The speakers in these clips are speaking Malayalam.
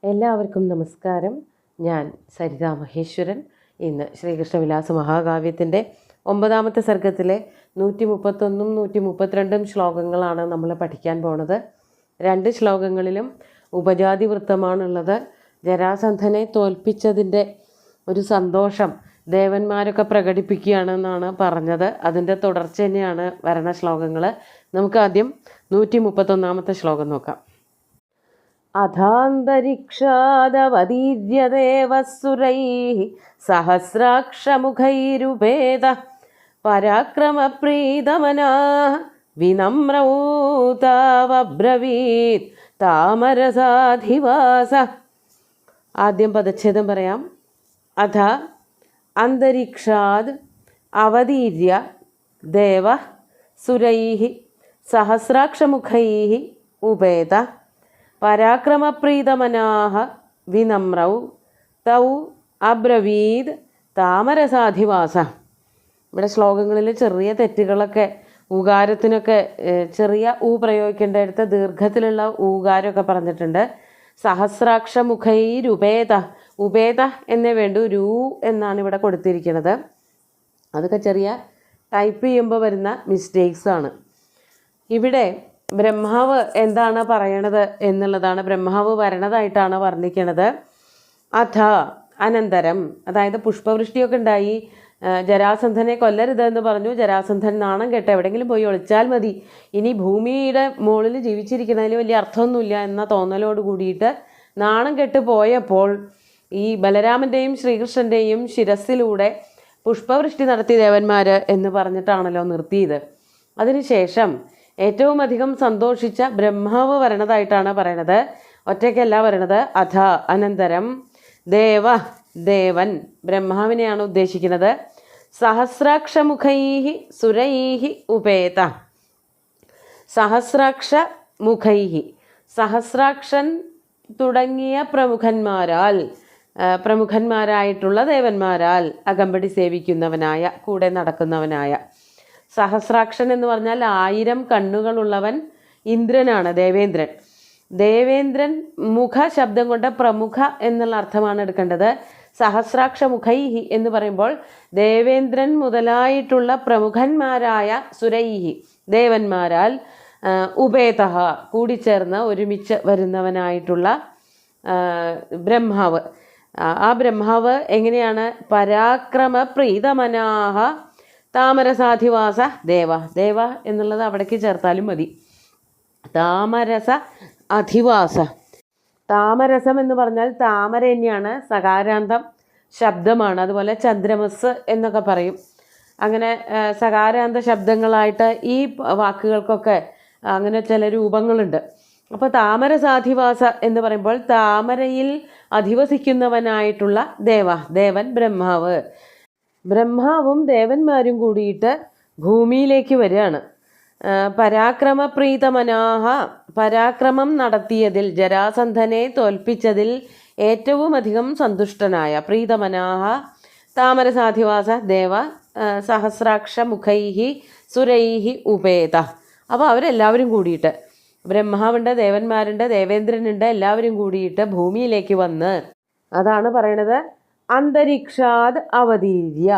എല്ലാവർക്കും നമസ്കാരം. ഞാൻ സരിത മഹേശ്വരൻ. ഇന്ന് ശ്രീകൃഷ്ണവിലാസ മഹാകാവ്യത്തിൻ്റെ 9ാമത്തെ സർഗത്തിലെ 131 132 ശ്ലോകങ്ങളാണ് നമ്മൾ പഠിക്കാൻ പോണത്. 2 ശ്ലോകങ്ങളിലും ഉപജാതി വൃത്തമാണുള്ളത്. ജരാസന്ധനെ തോൽപ്പിച്ചതിൻ്റെ ഒരു സന്തോഷം ദേവന്മാരൊക്കെ പ്രകടിപ്പിക്കുകയാണെന്നാണ് പറഞ്ഞത്. അതിൻ്റെ തുടർച്ച തന്നെയാണ് വരണ ശ്ലോകങ്ങൾ. നമുക്ക് ആദ്യം 131ാമത്തെ ശ്ലോകം നോക്കാം. അഥാന്തരിക്ഷാദവതീര്യദേവസുരൈഃ സഹസ്രാക്ഷമുഖൈരുപേതഃ പരാക്രമപ്രീതമനാഃ വിനമ്രൗതാവബ്രവീത് താമരസാധിവാസഃ. ആദ്യം പദച്ഛേദം പറയാം. അഥ അന്തരീക്ഷാദ് അവതീര്യ ദേവഃ സുരൈഃ സഹസ്രാക്ഷമുഖൈഃ ഉപേതഃ പരാക്രമപ്രീതമനാഃ വിനമ്രൗ തൗ അബ്രവീത് താമരസാധിവാസഃ. ഇവിടെ ശ്ലോകങ്ങളിൽ ചെറിയ തെറ്റുകളൊക്കെ, ഊകാരത്തിനൊക്കെ ചെറിയ ഊ പ്രയോഗിക്കേണ്ടടുത്ത് ദീർഘത്തിലുള്ള ഊകാരമൊക്കെ പറഞ്ഞിട്ടുണ്ട്. സഹസ്രാക്ഷമുഖൈരുപേത, ഉപേത എന്നേ വേണ്ടു, രൂ എന്നാണ് ഇവിടെ കൊടുത്തിരിക്കുന്നത്. അതൊക്കെ ചെറിയ ടൈപ്പ് ചെയ്യുമ്പോൾ വരുന്ന മിസ്റ്റേക്സാണ്. ഇവിടെ ബ്രഹ്മാവ് എന്താണ് പറയണത് എന്നുള്ളതാണ്. ബ്രഹ്മാവ് വരണതായിട്ടാണ് വർണ്ണിക്കണത്. അഥ അനന്തരം, അതായത് പുഷ്പവൃഷ്ടിയൊക്കെ ഉണ്ടായി, ജരാസന്ധനെ കൊല്ലരുതെന്ന് പറഞ്ഞു. ജരാസന്ധൻ നാണം കെട്ട് എവിടെയെങ്കിലും പോയി ഒളിച്ചാൽ മതി, ഇനി ഭൂമിയുടെ മുകളിൽ ജീവിച്ചിരിക്കുന്നതിൽ വലിയ അർത്ഥമൊന്നുമില്ല എന്ന തോന്നലോട് കൂടിയിട്ട് നാണം കെട്ട് പോയപ്പോൾ ഈ ബലരാമൻ്റെയും ശ്രീകൃഷ്ണൻ്റെയും ശിരസിലൂടെ പുഷ്പവൃഷ്ടി നടത്തി ദേവന്മാർ എന്ന് പറഞ്ഞിട്ടാണല്ലോ നിർത്തിയത്. അതിനുശേഷം ഏറ്റവും അധികം സന്തോഷിച്ച ബ്രഹ്മാവ് വരണതായിട്ടാണ് പറയണത്. ഒറ്റയ്ക്കല്ല വരണത്. അഥ അനന്തരം ദേവ, ദേവൻ, ബ്രഹ്മാവിനെയാണ് ഉദ്ദേശിക്കുന്നത്. സഹസ്രാക്ഷമുഖൈഃ സുരൈഃ ഉപേത. സഹസ്രാക്ഷമുഖൈഃ, സഹസ്രാക്ഷൻ തുടങ്ങിയ പ്രമുഖന്മാരായിട്ടുള്ള ദേവന്മാരാൽ അകമ്പടി സേവിക്കുന്നവനായ, കൂടെ നടക്കുന്നവനായ. സഹസ്രാക്ഷൻ എന്ന് പറഞ്ഞാൽ 1000 കണ്ണുകളുള്ളവൻ ഇന്ദ്രനാണ്, ദേവേന്ദ്രൻ. ദേവേന്ദ്രൻ മുഖ ശബ്ദം കൊണ്ട് പ്രമുഖ എന്നുള്ള അർത്ഥമാണ് എടുക്കേണ്ടത്. സഹസ്രാക്ഷമുഖൈഹി എന്ന് പറയുമ്പോൾ ദേവേന്ദ്രൻ മുതലായിട്ടുള്ള പ്രമുഖന്മാരായ സുരൈഹി, ദേവന്മാരാൽ, ഉപേതഃ കൂടിച്ചേർന്ന് ഒരുമിച്ച് വരുന്നവനായിട്ടുള്ള ബ്രഹ്മാവ്. ആ ബ്രഹ്മാവ് എങ്ങനെയാണ്? പരാക്രമ പ്രീതമനാഹ താമരസാധിവാസ ദേവ. ദേവ എന്നുള്ളത് അവിടേക്ക് ചേർത്താലും മതി. താമരസ അധിവാസ. താമരസം എന്ന് പറഞ്ഞാൽ താമര തന്നെയാണ്, സകാരാന്തം ശബ്ദമാണ്. അതുപോലെ ചന്ദ്രമസ് എന്നൊക്കെ പറയും. അങ്ങനെ സകാരാന്ത ശബ്ദങ്ങളായിട്ട് ഈ വാക്കുകൾക്കൊക്കെ അങ്ങനെ ചില രൂപങ്ങളുണ്ട്. അപ്പോൾ താമരസാധിവാസ എന്ന് പറയുമ്പോൾ താമരയിൽ അധിവസിക്കുന്നവനായിട്ടുള്ള ദേവ, ദേവൻ ബ്രഹ്മാവ്. ബ്രഹ്മാവും ദേവന്മാരും കൂടിയിട്ട് ഭൂമിയിലേക്ക് വരികയാണ്. പരാക്രമപ്രീതമനാഹ, പരാക്രമം നടത്തിയതിൽ, ജരാസന്ധനെ തോൽപ്പിച്ചതിൽ ഏറ്റവും അധികം സന്തുഷ്ടനായ, പ്രീതമനാഹ താമരസാധിവാസ ദേവ സഹസ്രാക്ഷമുഖൈഃ സുരൈഃ ഉപേത. അപ്പോൾ അവരെല്ലാവരും കൂടിയിട്ട്, ബ്രഹ്മാവുണ്ട്, ദേവന്മാരുണ്ട്, ദേവേന്ദ്രനുണ്ട്, എല്ലാവരും കൂടിയിട്ട് ഭൂമിയിലേക്ക് വന്ന്, അതാണ് പറയണത്. അന്തരീക്ഷാത് അവതീര്യ.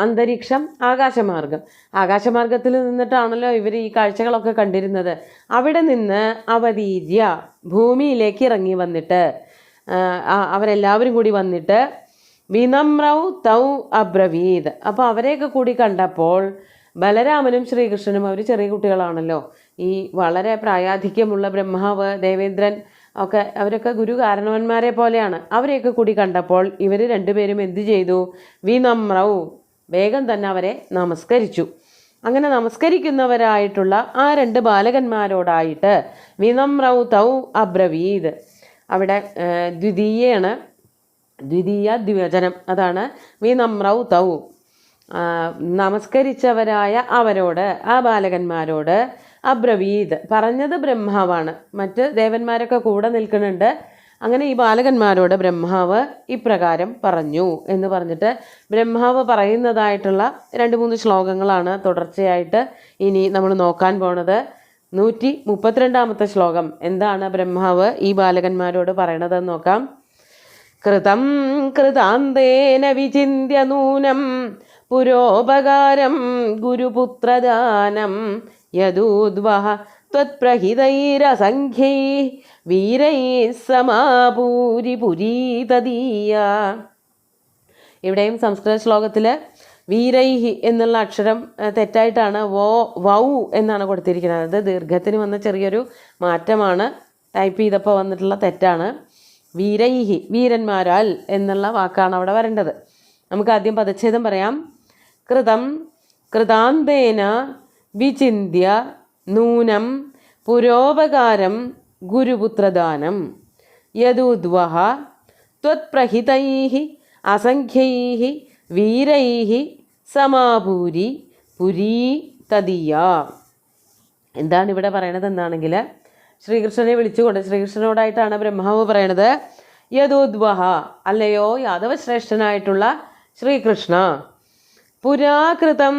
അന്തരീക്ഷം ആകാശമാർഗം, ആകാശമാർഗത്തിൽ നിന്നിട്ടാണല്ലോ ഇവർ ഈ കാഴ്ചകളൊക്കെ കണ്ടിരുന്നത്. അവിടെ നിന്ന് അവതീര്യ ഭൂമിയിലേക്ക് ഇറങ്ങി വന്നിട്ട്, അവരെല്ലാവരും കൂടി വന്നിട്ട് വിനമ്രൗ തൗ അബ്രവീത്. അപ്പോൾ അവരെയൊക്കെ കൂടി കണ്ടപ്പോൾ ബലരാമനും ശ്രീകൃഷ്ണനും, അവർ ചെറിയ കുട്ടികളാണല്ലോ, ഈ വളരെ പ്രായാധിക്യമുള്ള ബ്രഹ്മാവ്, ദേവേന്ദ്രൻ ഒക്കെ, അവരൊക്കെ ഗുരു കാരണവന്മാരെ പോലെയാണ്. അവരെയൊക്കെ കൂടി കണ്ടപ്പോൾ ഇവർ രണ്ടുപേരും എന്തു ചെയ്തു? വിനമ്രൗ, വേഗം തന്നെ അവരെ നമസ്കരിച്ചു. അങ്ങനെ നമസ്കരിക്കുന്നവരായിട്ടുള്ള ആ 2 ബാലകന്മാരോടായിട്ട് വിനമ്രൗ തൗ അബ്രവീത്. അവിടെ ദ്വിതീയാണ്, ദ്വിതീയ ദ്വിവചനം, അതാണ് വിനമ്രൗ തൗ. നമസ്കരിച്ചവരായ അവരോട്, ആ ബാലകന്മാരോട് അബ്രവീത്, പറഞ്ഞത് ബ്രഹ്മാവാണ്. മറ്റ് ദേവന്മാരൊക്കെ കൂടെ നിൽക്കുന്നുണ്ട്. അങ്ങനെ ഈ ബാലകന്മാരോട് ബ്രഹ്മാവ് ഇപ്രകാരം പറഞ്ഞു എന്ന് പറഞ്ഞിട്ട് ബ്രഹ്മാവ് പറയുന്നതായിട്ടുള്ള 2-3 ശ്ലോകങ്ങളാണ് തുടർച്ചയായിട്ട് ഇനി നമ്മൾ നോക്കാൻ പോണത്. 132 ശ്ലോകം. എന്താണ് ബ്രഹ്മാവ് ഈ ബാലകന്മാരോട് പറയണതെന്ന് നോക്കാം. കൃതം കൃതാന്തേന വിചിന്യ നൂനം പുരോപകാരം ഗുരുപുത്രദാനം യദൂദ്വഹ ത്വത്പ്രഹിതൈരസംഖ്യൈ വീരൈഃ സമാപൂരി പുരീതദീയ. ഇവിടെയും സംസ്കൃത ശ്ലോകത്തിൽ വീരൈഹി എന്നുള്ള അക്ഷരം തെറ്റായിട്ടാണ് വൗ എന്നാണ് കൊടുത്തിരിക്കുന്നത്. അത് ദീർഘത്തിന് വന്ന ചെറിയൊരു മാറ്റമാണ്, ടൈപ്പ് ചെയ്തപ്പോൾ വന്നിട്ടുള്ള തെറ്റാണ്. വീരൈഹി വീരന്മാരാൽ എന്നുള്ള വാക്കാണ് അവിടെ വരേണ്ടത്. നമുക്ക് ആദ്യം പദച്ഛേദം പറയാം. കൃതം കൃതാന്തേന വിചിന്യ നൂനം പുരോപകാരം ഗുരുപുത്രദാനം യദൂദ്വഹ ത്വത്പ്രഹിതൈഃ അസംഖ്യൈഃ വീരൈഃ സമാപൂരി പുരീ തദീയ. എന്താണ് ഇവിടെ പറയണത് എന്നാണെങ്കിൽ, ശ്രീകൃഷ്ണനെ വിളിച്ചുകൊണ്ട് ശ്രീകൃഷ്ണനോടായിട്ടാണ് ബ്രഹ്മാവ് പറയണത്. യദോദ്വഹ അല്ലയോ യാദവശ്രേഷ്ഠനായിട്ടുള്ള ശ്രീകൃഷ്ണ, പുരാകൃതം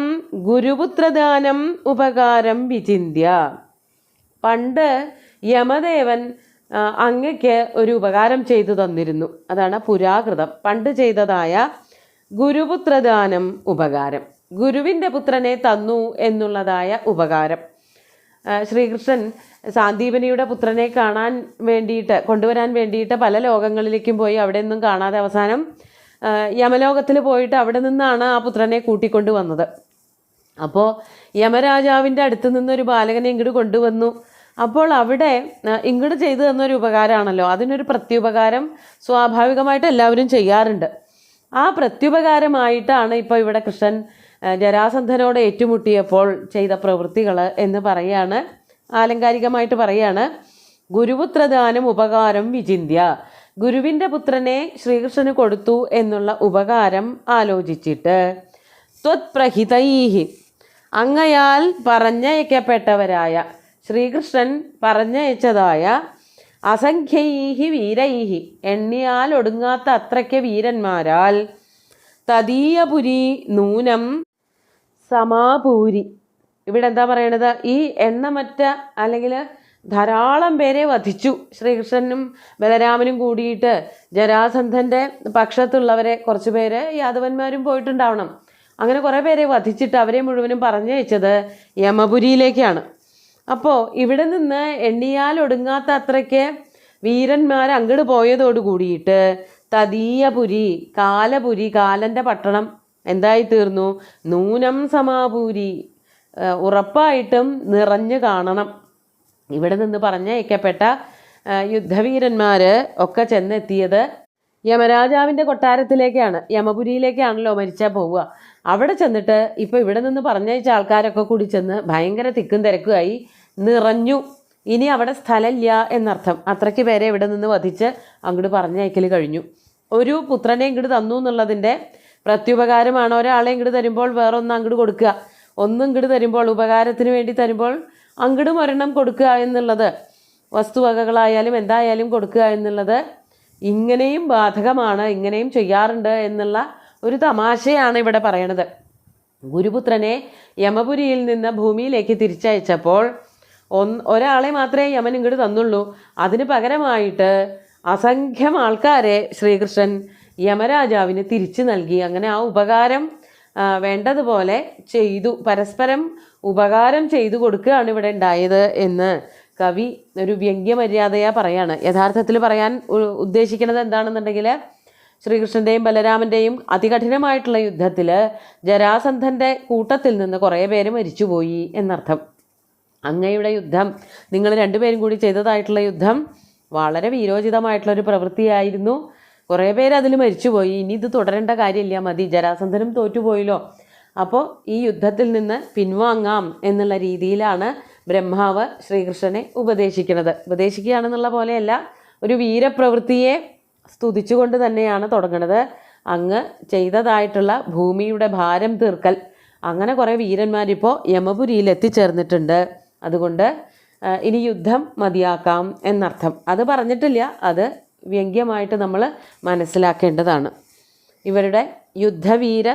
ഗുരുപുത്രദാനം ഉപകാരം വിചിന്യ. പണ്ട് യമദേവൻ അങ്ങയ്ക്ക് ഒരു ഉപകാരം ചെയ്തു തന്നിരുന്നു. അതാണ് പുരാകൃതം, പണ്ട് ചെയ്തതായ ഗുരുപുത്രദാനം ഉപകാരം, ഗുരുവിൻ്റെ പുത്രനെ തന്നു എന്നുള്ളതായ ഉപകാരം. ശ്രീകൃഷ്ണൻ സാന്ദീപനിയുടെ പുത്രനെ കാണാൻ വേണ്ടിയിട്ട് കൊണ്ടുവരാൻ വേണ്ടിയിട്ട് പല ലോകങ്ങളിലേക്കും പോയി. അവിടെ ഒന്നും കാണാതെ അവസാനം യമലോകത്തിൽ പോയിട്ട് അവിടെ നിന്നാണ് ആ പുത്രനെ കൂട്ടിക്കൊണ്ടു വന്നത്. അപ്പോൾ യമരാജാവിൻ്റെ അടുത്ത് നിന്നൊരു ബാലകനെ ഇങ്ങോട്ട് കൊണ്ടുവന്നു. അപ്പോൾ അവിടെ ഇങ്ങോട്ട് ചെയ്തു തന്നൊരു ഉപകാരമാണല്ലോ, അതിനൊരു പ്രത്യുപകാരം സ്വാഭാവികമായിട്ട് എല്ലാവരും ചെയ്യാറുണ്ട്. ആ പ്രത്യുപകാരമായിട്ടാണ് ഇപ്പോൾ ഇവിടെ കൃഷ്ണൻ ജരാസന്ധനോട് ഏറ്റുമുട്ടിയപ്പോൾ ചെയ്ത പ്രവൃത്തികൾ എന്ന് പറയാണ്, ആലങ്കാരികമായിട്ട് പറയാണ്. ഗുരുപുത്രദാനം ഉപകാരം വിചിന്യ, ഗുരുവിൻ്റെ പുത്രനെ ശ്രീകൃഷ്ണന് കൊടുത്തു എന്നുള്ള ഉപകാരം ആലോചിച്ചിട്ട്, ത്വത്പ്രഹിതൈഹി അങ്ങയാൽ പറഞ്ഞയക്കപ്പെട്ടവരായ, ശ്രീകൃഷ്ണൻ പറഞ്ഞയച്ചതായ അസംഖ്യൈഹി വീരൈഹി എണ്ണിയാൽ ഒടുങ്ങാത്ത അത്രയ്ക്ക് വീരന്മാരാൽ, തദീയപുരി നൂനം സമാപൂരി. ഇവിടെ എന്താ പറയണത്? ഈ എണ്ണമറ്റ അല്ലെങ്കിൽ ധാരാളം പേരെ വധിച്ചു. ശ്രീകൃഷ്ണനും ബലരാമനും കൂടിയിട്ട് ജരാസന്ധൻ്റെ പക്ഷത്തുള്ളവരെ കുറച്ച് പേര് യാദവന്മാരും പോയിട്ടുണ്ടാവണം. അങ്ങനെ കുറേ പേരെ വധിച്ചിട്ട് അവരെ മുഴുവനും പറഞ്ഞയച്ചത് യമപുരിയിലേക്കാണ്. അപ്പോൾ ഇവിടെ നിന്ന് എണ്ണിയാൽ ഒടുങ്ങാത്ത അത്രയ്ക്ക് വീരന്മാർ അങ്ങോട്ട് പോയതോട് കൂടിയിട്ട് തദീയപുരി കാലപുരി, കാലൻ്റെ പട്ടണം എന്തായി തീർന്നു? നൂനം സമാപൂരി, ഉറപ്പായിട്ടും നിറഞ്ഞു കാണണം. ഇവിടെ നിന്ന് പറഞ്ഞയക്കപ്പെട്ട യുദ്ധവീരന്മാർ ഒക്കെ ചെന്നെത്തിയത് യമരാജാവിൻ്റെ കൊട്ടാരത്തിലേക്കാണ്, യമപുരിയിലേക്കാണല്ലോ മരിച്ചാൽ പോവുക. അവിടെ ചെന്നിട്ട് ഇപ്പോൾ ഇവിടെ നിന്ന് പറഞ്ഞയച്ച ആൾക്കാരൊക്കെ കൂടി ചെന്ന് ഭയങ്കര തിക്കും തിരക്കുമായി നിറഞ്ഞു. ഇനി അവിടെ സ്ഥലമില്ല എന്നർത്ഥം. അത്രയ്ക്ക് പേരെ ഇവിടെ നിന്ന് വധിച്ച് അങ്ങോട്ട് പറഞ്ഞയക്കൽ കഴിഞ്ഞു. ഒരു പുത്രനെ ഇങ്ങോട്ട് തന്നു എന്നുള്ളതിൻ്റെ പ്രത്യുപകാരമാണ്. ഒരാളെ ഇങ്ങോട്ട് തരുമ്പോൾ വേറൊന്ന് അങ്ങോട്ട് കൊടുക്കുക, ഒന്നും ഇങ്ങോട്ട് തരുമ്പോൾ ഉപകാരത്തിന് വേണ്ടി തരുമ്പോൾ അങ്ങോട്ടും ഒരെണ്ണം കൊടുക്കുക എന്നുള്ളത്, വസ്തുവകകളായാലും എന്തായാലും കൊടുക്കുക എന്നുള്ളത് ഇങ്ങനെയും ബാധകമാണ്, ഇങ്ങനെയും ചെയ്യാറുണ്ട് എന്നുള്ള ഒരു തമാശയാണ് ഇവിടെ പറയണത്. ഗുരുപുത്രനെ യമപുരിയിൽ നിന്ന് ഭൂമിയിലേക്ക് തിരിച്ചയച്ചപ്പോൾ ഒരാളെ മാത്രമേ യമൻ ഇങ്ങോട്ട് തന്നുള്ളൂ. അതിന് പകരമായിട്ട് അസംഖ്യം ആൾക്കാരെ ശ്രീകൃഷ്ണൻ യമരാജാവിന് തിരിച്ചു നൽകി. അങ്ങനെ ആ ഉപകാരം വേണ്ടതുപോലെ ചെയ്തു, പരസ്പരം ഉപകാരം ചെയ്തു കൊടുക്കുകയാണ് ഇവിടെ ഉണ്ടായത് എന്ന് കവി ഒരു വ്യംഗ്യമര്യാദയാ പറയാണ്. യഥാർത്ഥത്തിൽ പറയാൻ ഉദ്ദേശിക്കുന്നത് എന്താണെന്നുണ്ടെങ്കിൽ, ശ്രീകൃഷ്ണൻ്റെയും ബലരാമൻ്റെയും അതികഠിനമായിട്ടുള്ള യുദ്ധത്തിൽ ജരാസന്ധൻ്റെ കൂട്ടത്തിൽ നിന്ന് കുറേ പേര് മരിച്ചുപോയി എന്നർത്ഥം. അങ്ങയുടെ യുദ്ധം, നിങ്ങൾ രണ്ടുപേരും കൂടി ചെയ്തതായിട്ടുള്ള യുദ്ധം വളരെ വീരോചിതമായിട്ടുള്ളൊരു പ്രവൃത്തിയായിരുന്നു. കുറേ പേര് അതിൽ മരിച്ചുപോയി. ഇനി ഇത് തുടരേണ്ട കാര്യമില്ല, മതി, ജരാസന്ധനും തോറ്റുപോയല്ലോ. അപ്പോൾ ഈ യുദ്ധത്തിൽ നിന്ന് പിൻവാങ്ങാം എന്നുള്ള രീതിയിലാണ് ബ്രഹ്മാവ് ശ്രീകൃഷ്ണനെ ഉപദേശിക്കുകയാണെന്നുള്ള പോലെയല്ല, ഒരു വീരപ്രവൃത്തിയെ സ്തുതിച്ചുകൊണ്ട് തന്നെയാണ് തുടങ്ങുന്നത്. അങ്ങ് ചെയ്തതായിട്ടുള്ള ഭൂമിയുടെ ഭാരം തീർക്കൽ, അങ്ങനെ കുറേ വീരന്മാരിപ്പോൾ യമപുരിയിൽ എത്തിച്ചേർന്നിട്ടുണ്ട്. അതുകൊണ്ട് ഇനി യുദ്ധം മതിയാക്കാം എന്നർത്ഥം. അത് പറഞ്ഞിട്ടില്ല, അത് വ്യംഗ്യമായിട്ട് നമ്മൾ മനസ്സിലാക്കേണ്ടതാണ്. ഇവരുടെ യുദ്ധവീര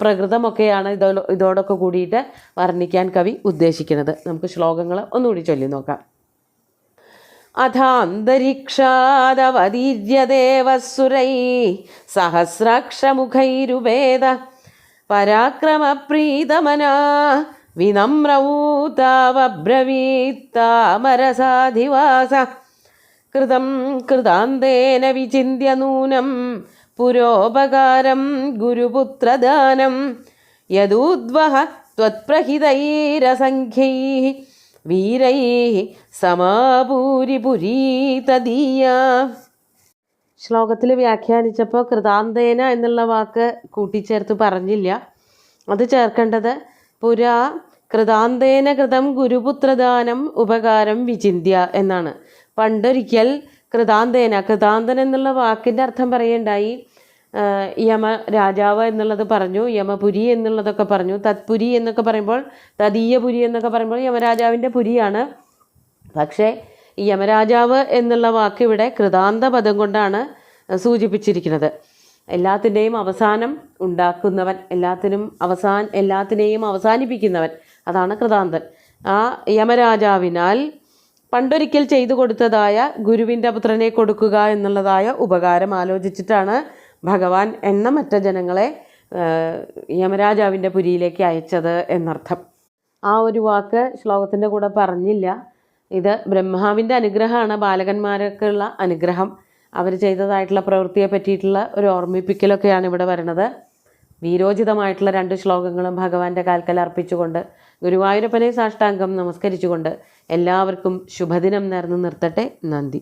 പ്രകൃതമൊക്കെയാണ് ഇതോടൊക്കെ കൂടിയിട്ട് വർണ്ണിക്കാൻ കവി ഉദ്ദേശിക്കുന്നത്. നമുക്ക് ശ്ലോകങ്ങൾ ഒന്നുകൂടി ചൊല്ലി നോക്കാം. അഥാന്തരീക്ഷാദവതീര്യദേവസുരൈ സഹസ്രാക്ഷമുഖൈരുവേദ പരാക്രമപ്രീതമനാ വിനമ്രവൂതാവബ്രവീത്താമരസാധിവാസ കൃതം കൃതാന്തേന വിചിന്യ നൂനം പുരോപകാരം ഗുരുപുത്രദാനം യദൂദ്വഹ ത്വത്പ്രഹിതൈരസംഖ്യൈഃ വീരൈഃ സമാപൂരി പുരീതദീയ. ശ്ലോകത്തിൽ വ്യാഖ്യാനിച്ചപ്പോൾ കൃതാന്തേന എന്നുള്ള വാക്ക് കൂട്ടിച്ചേർത്ത് പറഞ്ഞില്ല. അത് ചേർക്കേണ്ടത് പുരാ കൃതാന്തേന കൃതം ഗുരുപുത്രദാനം ഉപകാരം വിചിന്യ എന്നാണ്. പണ്ടൊരിക്കൽ കൃതാന്തേന, കൃതാന്തൻ എന്നുള്ള വാക്കിൻ്റെ അർത്ഥം പറയേണ്ടായി. യമ രാജാവ് എന്നുള്ളത് പറഞ്ഞു, യമപുരി എന്നുള്ളതൊക്കെ പറഞ്ഞു. തത്പുരി എന്നൊക്കെ പറയുമ്പോൾ, തദീയപുരി എന്നൊക്കെ പറയുമ്പോൾ യമരാജാവിൻ്റെ പുരിയാണ്. പക്ഷേ ഈ യമരാജാവ് എന്നുള്ള വാക്ക് ഇവിടെ കൃതാന്ത പദം കൊണ്ടാണ് സൂചിപ്പിച്ചിരിക്കുന്നത്. എല്ലാത്തിൻ്റെയും അവസാനം ഉണ്ടാക്കുന്നവൻ, എല്ലാത്തിനെയും അവസാനിപ്പിക്കുന്നവൻ, അതാണ് കൃതാന്തൻ. ആ യമരാജാവിനാൽ പണ്ടൊരിക്കൽ ചെയ്തു കൊടുത്തതായ ഗുരുവിൻ്റെ പുത്രനെ കൊടുക്കുക എന്നുള്ളതായ ഉപകാരം ആലോചിച്ചിട്ടാണ് ഭഗവാൻ എണ്ണമറ്റ ജനങ്ങളെ യമരാജാവിൻ്റെ പുരിയിലേക്ക് അയച്ചത് എന്നർത്ഥം. ആ ഒരു വാക്ക് ശ്ലോകത്തിൻ്റെ കൂടെ പറഞ്ഞില്ല. ഇത് ബ്രഹ്മാവിൻ്റെ അനുഗ്രഹമാണ്, ബാലകന്മാർക്കുള്ള അനുഗ്രഹം. അവർ ചെയ്തതായിട്ടുള്ള പ്രവൃത്തിയെ പറ്റിയിട്ടുള്ള ഒരു ഓർമ്മിപ്പിക്കലൊക്കെയാണ് ഇവിടെ വരുന്നത്. വീരോചിതമായിട്ടുള്ള 2 ശ്ലോകങ്ങളും ഭഗവാന്റെ കാൽക്കൽ അർപ്പിച്ചുകൊണ്ട് ഗുരുവായൂരപ്പനെ സാഷ്ടാംഗം നമസ്കരിച്ചുകൊണ്ട് എല്ലാവർക്കും ശുഭദിനം നേർന്നു നിർത്തട്ടെ. നന്ദി.